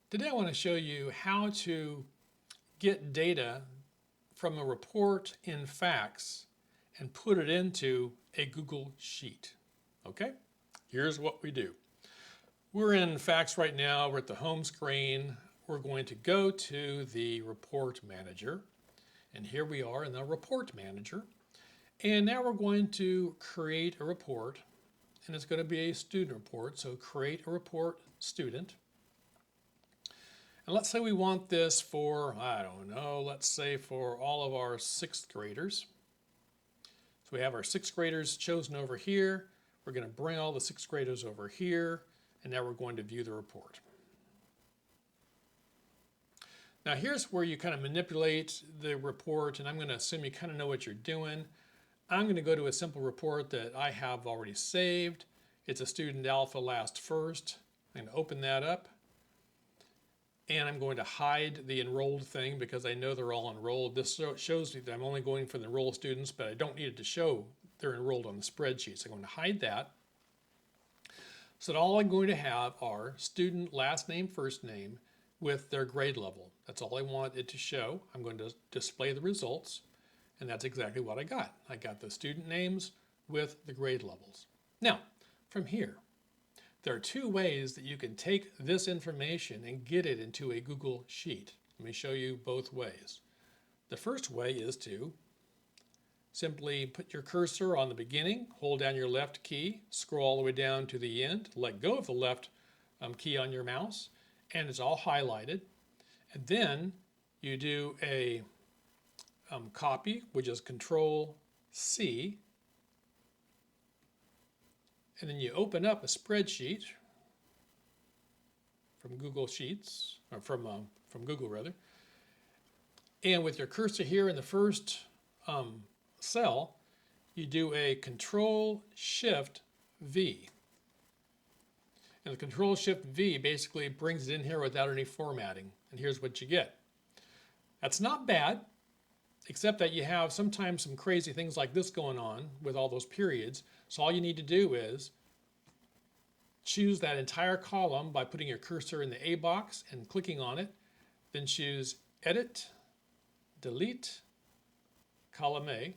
Today I want to show you how to get data from a report in FACS and put it into a Google Sheet. Okay, here's what we do. We're in FACS right now, we're at the home screen. We're going to go to the report manager, and here we are in the report manager. And now we're going to create a report, and it's going to be a student report. So create a report student. And let's say we want this for, I don't know, let's say for all of our sixth graders. So we have our sixth graders chosen over here. We're going to bring all the sixth graders over here, and now we're going to view the report. Now here's where you kind of manipulate the report, and I'm going to assume you kind of know what you're doing. I'm going to go to a simple report that I have already saved. It's a student alpha last first. I'm going to open that up. And I'm going to hide the enrolled thing because I know they're all enrolled. This shows me that I'm only going for the enrolled students, but I don't need it to show they're enrolled on the spreadsheet. So I'm going to hide that. So that all I'm going to have are student last name, first name with their grade level. That's all I want it to show. I'm going to display the results, and that's exactly what I got. I got the student names with the grade levels. Now, from here, there are two ways that you can take this information and get it into a Google Sheet. Let me show you both ways. The first way is to simply put your cursor on the beginning, hold down your left key, scroll all the way down to the end, let go of the left key on your mouse, and it's all highlighted. And then you do a copy, which is Control C, and then you open up a spreadsheet from Google Sheets, or from Google rather. And with your cursor here in the first cell, you do a Control Shift V. And the Control Shift V basically brings it in here without any formatting. And here's what you get. That's not bad, except that you have sometimes some crazy things like this going on with all those periods. So all you need to do is choose that entire column by putting your cursor in the A box and clicking on it. Then choose Edit, Delete, Column A.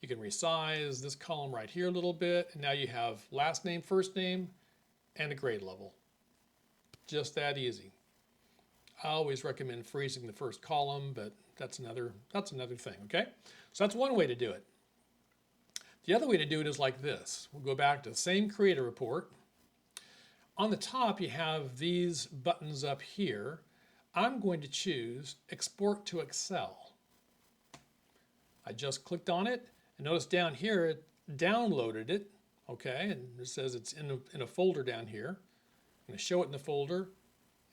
You can resize this column right here a little bit, and now you have last name, first name, and a grade level. Just that easy. I always recommend freezing the first column, but that's another thing, okay? So that's one way to do it. The other way to do it is like this. We'll go back to the same creator report. On the top, you have these buttons up here. I'm going to choose Export to Excel. I just clicked on it, and notice down here it downloaded it, okay? And it says it's in a folder down here. I'm going to show it in the folder,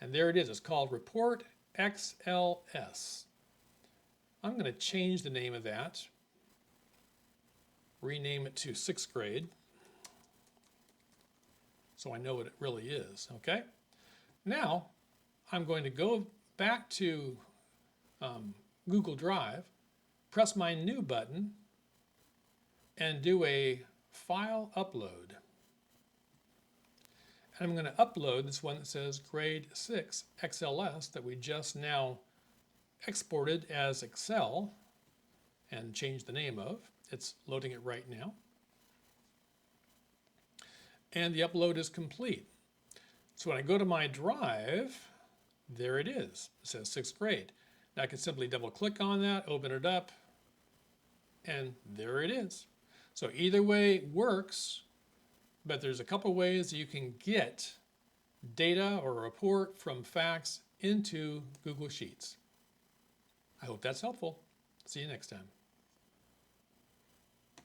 and there it is. It's called Report XLS. I'm going to change the name of that, rename it to sixth grade, so I know what it really is, okay? Now, I'm going to go back to Google Drive, press my New button, and do a File Upload. And I'm going to upload this one that says Grade 6 XLS that we just now exported as Excel and changed the name of. It's loading it right now. And the upload is complete. So when I go to my drive, there it is. It says sixth grade. Now I can simply double click on that, open it up, and there it is. So either way works, but there's a couple ways you can get data or a report from FACS into Google Sheets. I hope that's helpful. See you next time.